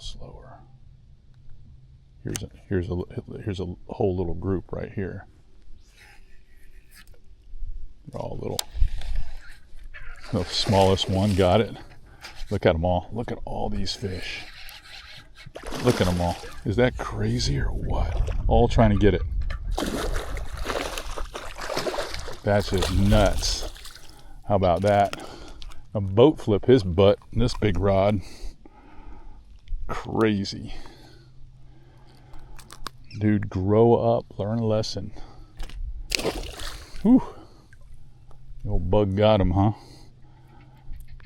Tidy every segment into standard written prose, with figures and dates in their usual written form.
slower. Here's a whole little group right here. They're all little. The smallest one got it. Look at them all. Look at all these fish. Look at them all. Is that crazy or what? All trying to get it. That's just nuts. How about that? A boat flip his butt in this big rod. Crazy. Dude, grow up, learn a lesson. Whew. The old bug got him, huh?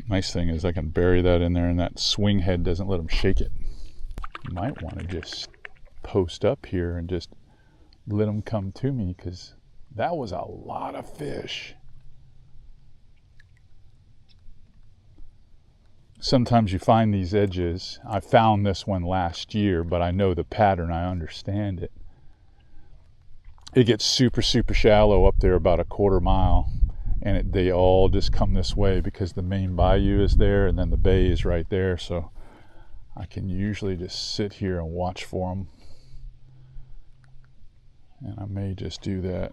Nice thing is I can bury that in there and that swing head doesn't let him shake it. You might want to just post up here and just let them come to me, because that was a lot of fish. Sometimes you find these edges. I found this one last year, but I know the pattern, I understand it. It gets super, super shallow up there about a quarter mile, and they all just come this way because the main bayou is there and then the bay is right there. So I can usually just sit here and watch for them. And I may just do that.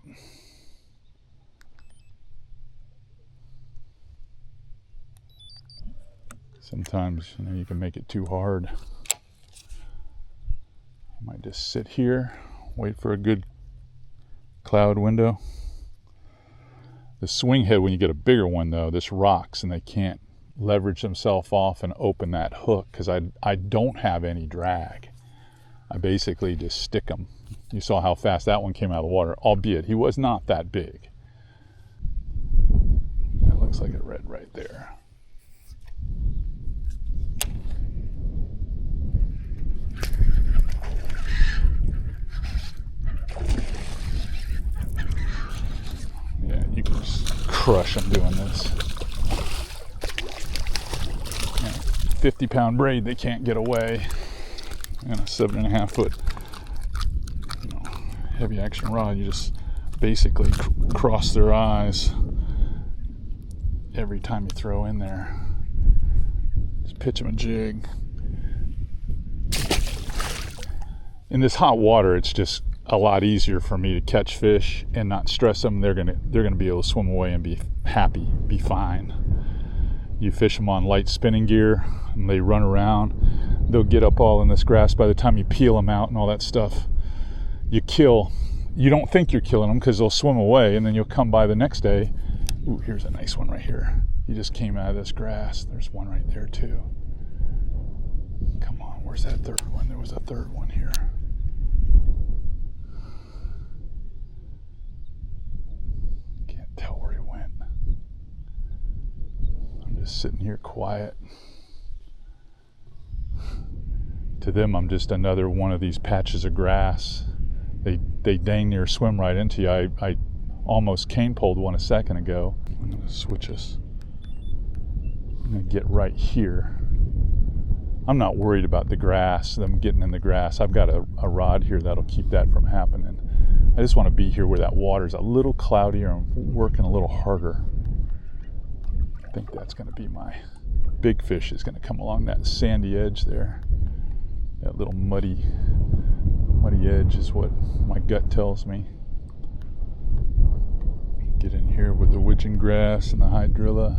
Sometimes, you know, you can make it too hard. I might just sit here, wait for a good cloud window. The swing head, when you get a bigger one though, this rocks and they can't leverage themselves off and open that hook, because I don't have any drag. I basically just stick them. You saw how fast that one came out of the water, albeit he was not that big. That looks like a red right there. Yeah, you can just crush them doing this. 50-pound braid, they can't get away. And a 7.5 foot, you know, heavy action rod, you just basically cross their eyes every time you throw in there. Just pitch them a jig. In this hot water, it's just a lot easier for me to catch fish and not stress them. They're gonna be able to swim away and be happy, be fine. You fish them on light spinning gear and they run around. They'll get up all in this grass. By the time you peel them out and all that stuff, you don't think you're killing them because they'll swim away, and then you'll come by the next day. Ooh, here's a nice one right here. He just came out of this grass. There's one right there too. Come on, where's that third one? There was a third one here. Can't tell where he went. I'm just sitting here quiet. To them, I'm just another one of these patches of grass. They dang near swim right into you. I almost cane poled one a second ago. I'm going to switch us. I'm going to get right here. I'm not worried about the grass, them getting in the grass. I've got a rod here that'll keep that from happening. I just want to be here where that water's a little cloudier and working a little harder. I think that's going to be my big fish is going to come along that sandy edge there. That little muddy edge is what my gut tells me. Get in here with the witching grass and the hydrilla.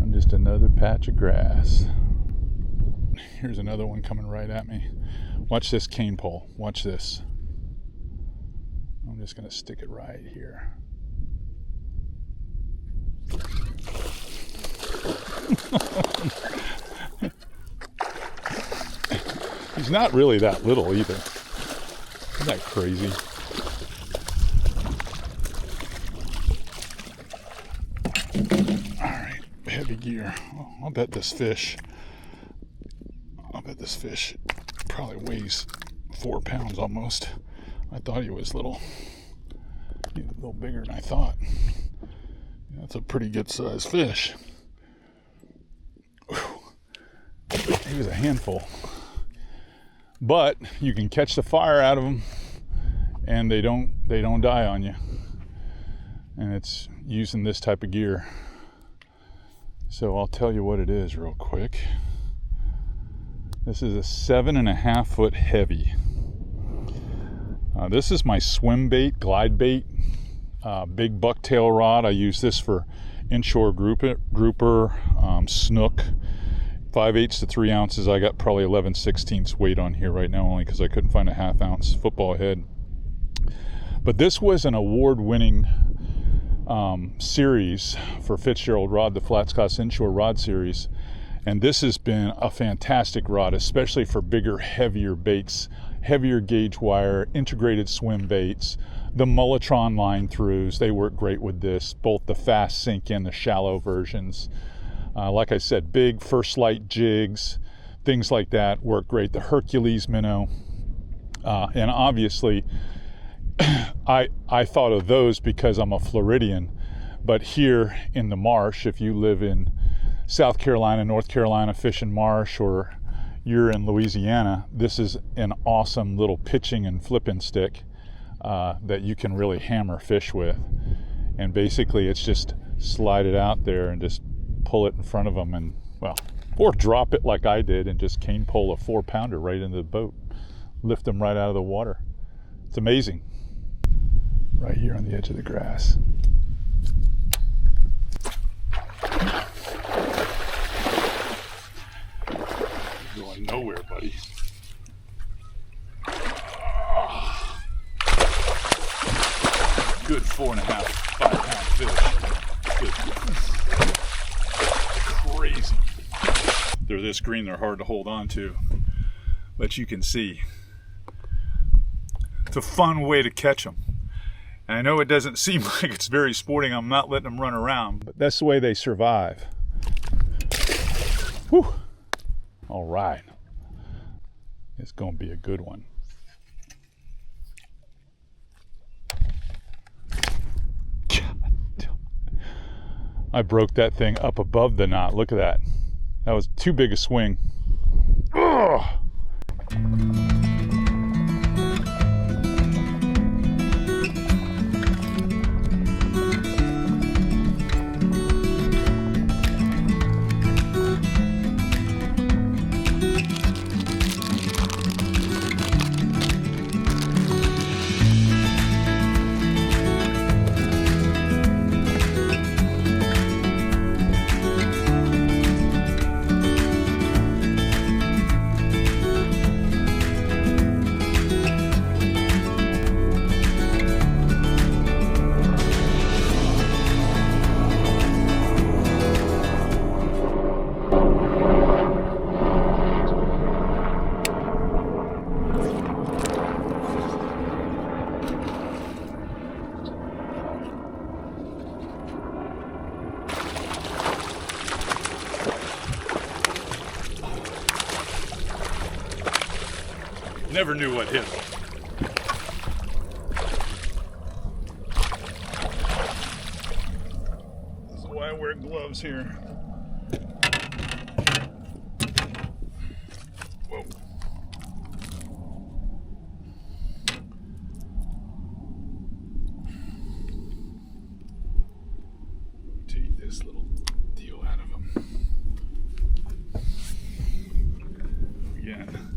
I'm just another patch of grass. Here's another one coming right at me. Watch this cane pole. Watch this. I'm just going to stick it right here. He's not really that little either. Isn't that crazy? Alright, heavy gear. I'll bet this fish probably weighs 4 pounds almost. I thought he was little. He's a little bigger than I thought. That's a pretty good sized fish. Whew. He was a handful. But you can catch the fire out of them and they don't die on you. And it's using this type of gear. So I'll tell you what it is real quick. This is a 7.5 foot heavy. This is my swim bait, glide bait, big bucktail rod. I use this for inshore grouper, snook, 5/8 to 3 ounces. I got probably 11/16 weight on here right now, only because I couldn't find a 1/2 ounce football head. But this was an award-winning series for Fitzgerald Rod, the FlatsClass inshore rod series. And this has been a fantastic rod, especially for bigger, heavier baits, heavier gauge wire, integrated swim baits, the Mullitron line throughs. They work great with this, both the fast sink and the shallow versions. Like I said, big first light jigs, things like that work great. The Hercules minnow. And obviously, I thought of those because I'm a Floridian. But here in the Marsh, if you live in South Carolina, North Carolina, fishing marsh, or you're in Louisiana, this is an awesome little pitching and flipping stick that you can really hammer fish with. And basically it's just slide it out there and just pull it in front of them, and well, or drop it like I did and just cane pole a 4-pounder right into the boat, lift them right out of the water. It's amazing. Right here on the edge of the grass. Going nowhere, buddy. Good 4.5, 5-pound fish. Good. Crazy. They're this green, they're hard to hold on to, but you can see it's a fun way to catch them. And I know it doesn't seem like it's very sporting. I'm not letting them run around, but that's the way they survive. Whew. All right, it's gonna be a good one. I broke that thing up above the knot. Look at that. That was too big a swing. Ugh. Never knew what hit. That's why I wear gloves here. Whoa. Take this little deal out of him. Again.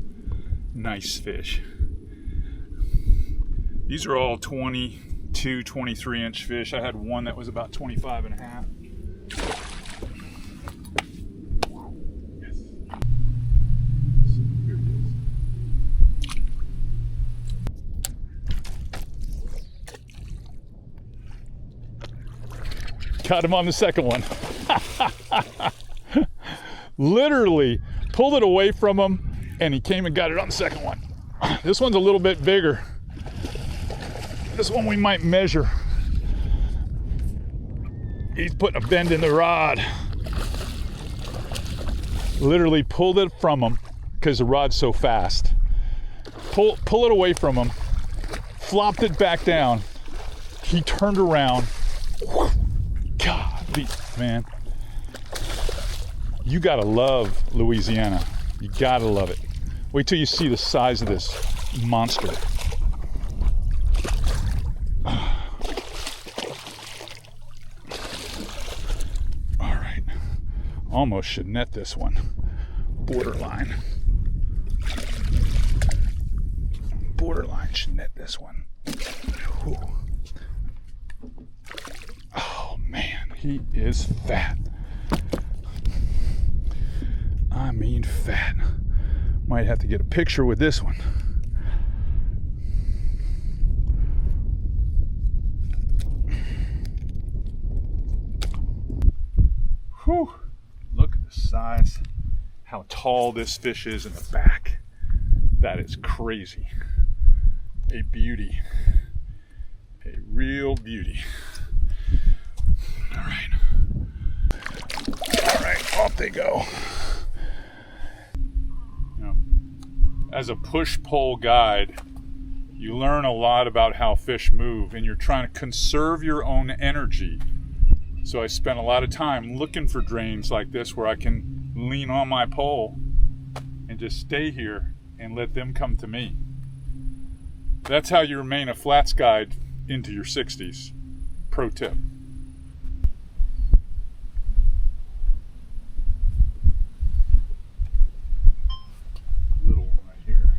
Nice fish. These are all 22, 23 inch fish. I had one that was about 25.5. Yes. Here it is. Got him on the second one. Literally pulled it away from him, and he came and got it on the second one. This one's a little bit bigger. This one we might measure. He's putting a bend in the rod. Literally pulled it from him because the rod's so fast. Pull it away from him, flopped it back down. He turned around. God, man. You gotta love Louisiana. You gotta love it. Wait till you see the size of this monster. All right, almost should net this one. Borderline. Borderline should net this one. Whew. Oh man, he is fat. I mean fat. Might have to get a picture with this one. Whew. Look at the size. How tall this fish is in the back. That is crazy. A beauty. A real beauty. All right. All right, off they go. You know, as a push-pull guide, you learn a lot about how fish move, and you're trying to conserve your own energy. So I spent a lot of time looking for drains like this where I can lean on my pole and just stay here and let them come to me. That's how you remain a flats guide into your 60s. Pro tip. Little one right here.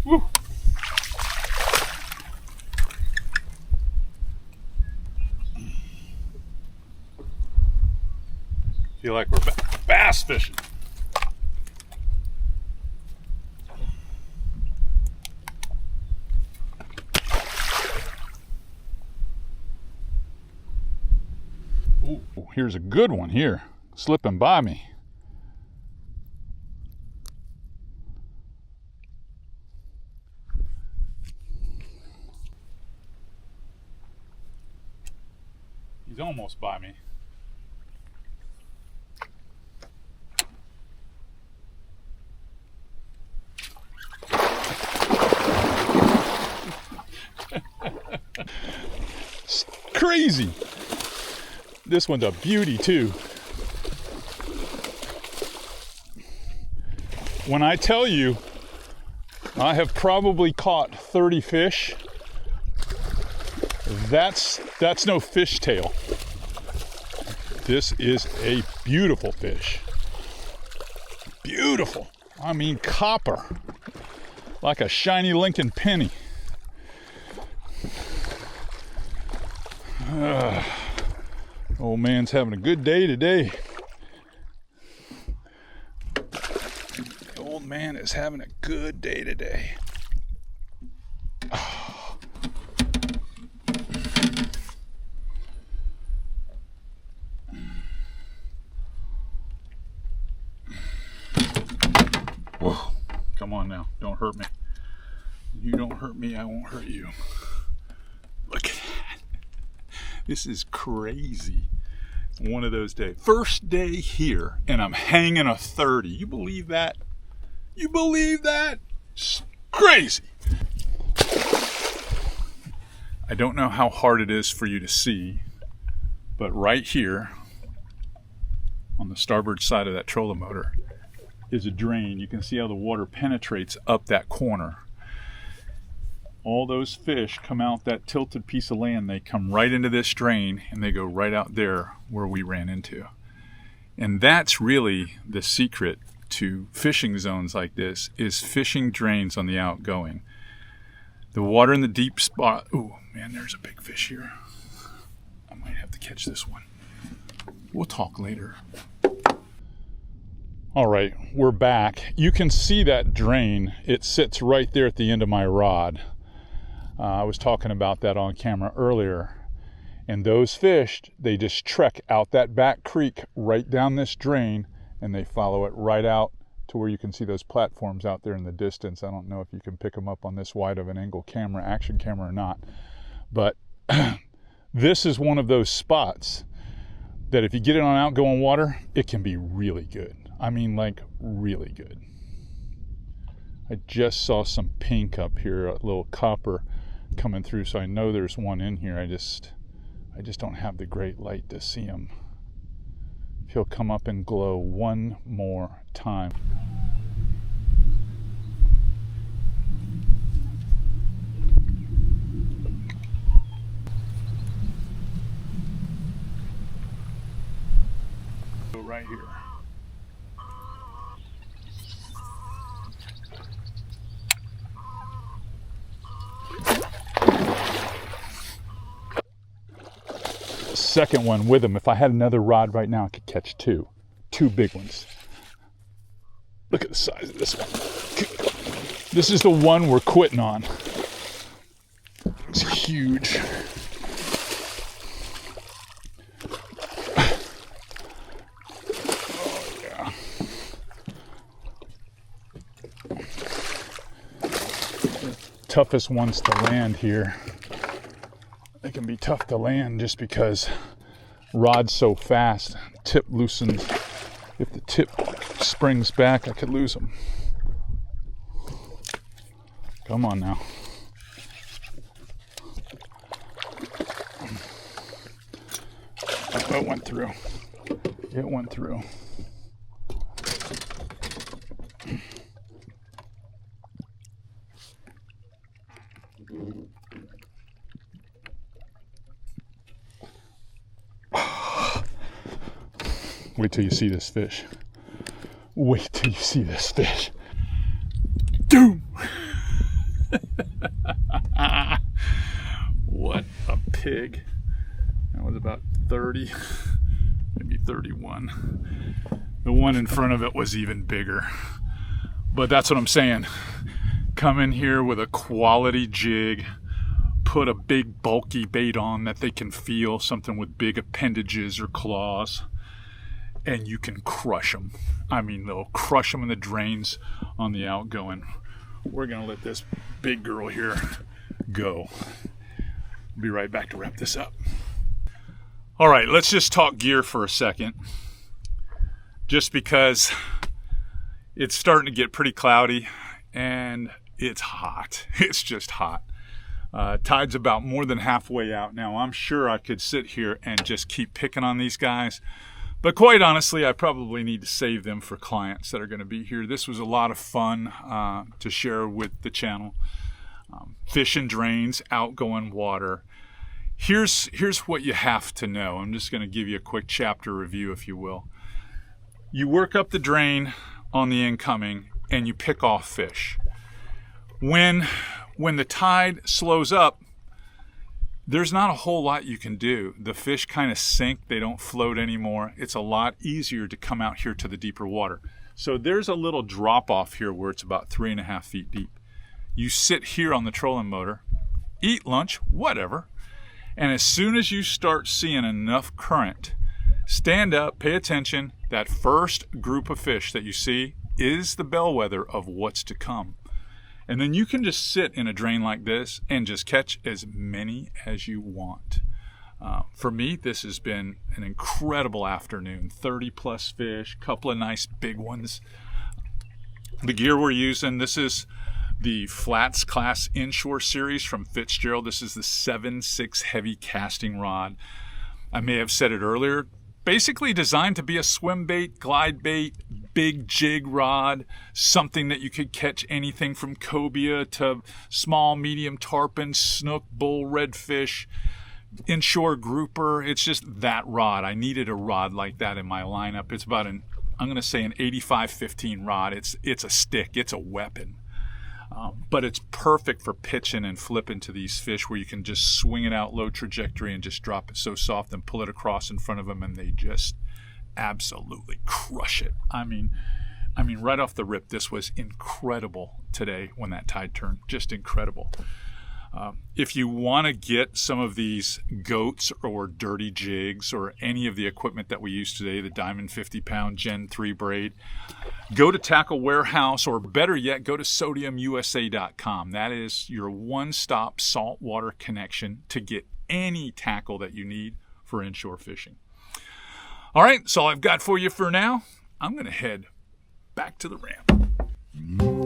Woo. Feel like we're bass fishing. Ooh, here's a good one here, slipping by me. He's almost by me. It's crazy. This one's a beauty too. When I tell you I have probably caught 30 fish, that's no fishtail. This is a beautiful fish. Beautiful. I mean copper. Like a shiny Lincoln penny. Old man's having a good day today. The old man is having a good day today. Whoa. Come on now, don't hurt me. You don't hurt me, I won't hurt you. Look at that. This is crazy. One of those days. First day here, and I'm hanging a 30. You believe that? You believe that? It's crazy. I don't know how hard it is for you to see, but right here, on the starboard side of that trolling motor, is a drain. You can see how the water penetrates up that corner. All those fish come out that tilted piece of land. They come right into this drain and they go right out there where we ran into. And that's really the secret to fishing zones like this, is fishing drains on the outgoing. The water in the deep spot. Oh man, there's a big fish here. I might have to catch this one. We'll talk later. All right, we're back. You can see that drain. It sits right there at the end of my rod. I was talking about that on camera earlier. And those fish, they just trek out that back creek right down this drain, and they follow it right out to where you can see those platforms out there in the distance. I don't know if you can pick them up on this wide of an angle camera, action camera or not. But this is one of those spots that if you get it on outgoing water, it can be really good. I mean, like really good. I just saw some pink up here, a little copper coming through, so I know there's one in here. I just don't have the great light to see him. If he'll come up and glow one more time. right here. Second one with him. If I had another rod right now, I could catch two big ones. Look at the size of this one. This is the one we're quitting on. It's huge. Oh yeah. The toughest ones to land here. They can be tough to land just because rod's so fast. Tip loosens. If the tip springs back, I could lose them. Come on now. Oh, it went through. It went through. Wait till you see this fish. Wait till you see this fish. Doom! What a pig. That was about 30, maybe 31. The one in front of it was even bigger. But that's what I'm saying. Come in here with a quality jig, put a big bulky bait on that they can feel, something with big appendages or claws, and you can crush them. I mean, they'll crush them in the drains on the Outgoing. We're gonna let this big girl here go. I'll be right back to wrap this up. All right, let's just talk gear for a second. Just because it's starting to get pretty cloudy and it's hot. It's just hot. Tide's about more than halfway out now. I'm sure I could sit here and just keep picking on these guys. But quite honestly, I probably need to save them for clients that are going to be here. This was a lot of fun to share with the channel. Fish and drains, outgoing water. Here's what you have to know. I'm just going to give you a quick chapter review, if you will. You work up the drain on the incoming and you pick off fish. When the tide slows up, there's not a whole lot you can do. The fish kind of sink, they don't float anymore. It's a lot easier to come out here to the deeper water. So there's a little drop off here where it's about 3.5 feet deep. You sit here on the trolling motor, eat lunch, whatever, and as soon as you start seeing enough current, stand up, pay attention. That first group of fish that you see is the bellwether of what's to come. And then you can just sit in a drain like this and just catch as many as you want. For me, this has been an incredible afternoon. 30 plus fish, couple of nice big ones. The gear we're using, this is the FlatsClass inshore series from Fitzgerald. This is the 7/6 heavy casting rod. I may have said it earlier, basically designed to be a swim bait, glide bait, big jig rod, something that you could catch anything from cobia to small, medium tarpon, snook, bull, redfish, inshore grouper. It's just that rod. I needed a rod like that in my lineup. It's about I'm going to say an 85-15 rod. It's a stick. It's a weapon. But it's perfect for pitching and flipping to these fish where you can just swing it out low trajectory and just drop it so soft and pull it across in front of them and they just absolutely crush it. I mean, right off the rip, this was incredible today when that tide turned. Just incredible. If you want to get some of these goats or dirty jigs or any of the equipment that we use today, the Diamond 50-pound Gen 3 braid, go to Tackle Warehouse, or better yet, go to sodiumusa.com. That is your one-stop saltwater connection to get any tackle that you need for inshore fishing. All right, that's all I've got for you for now. I'm going to head back to the ramp.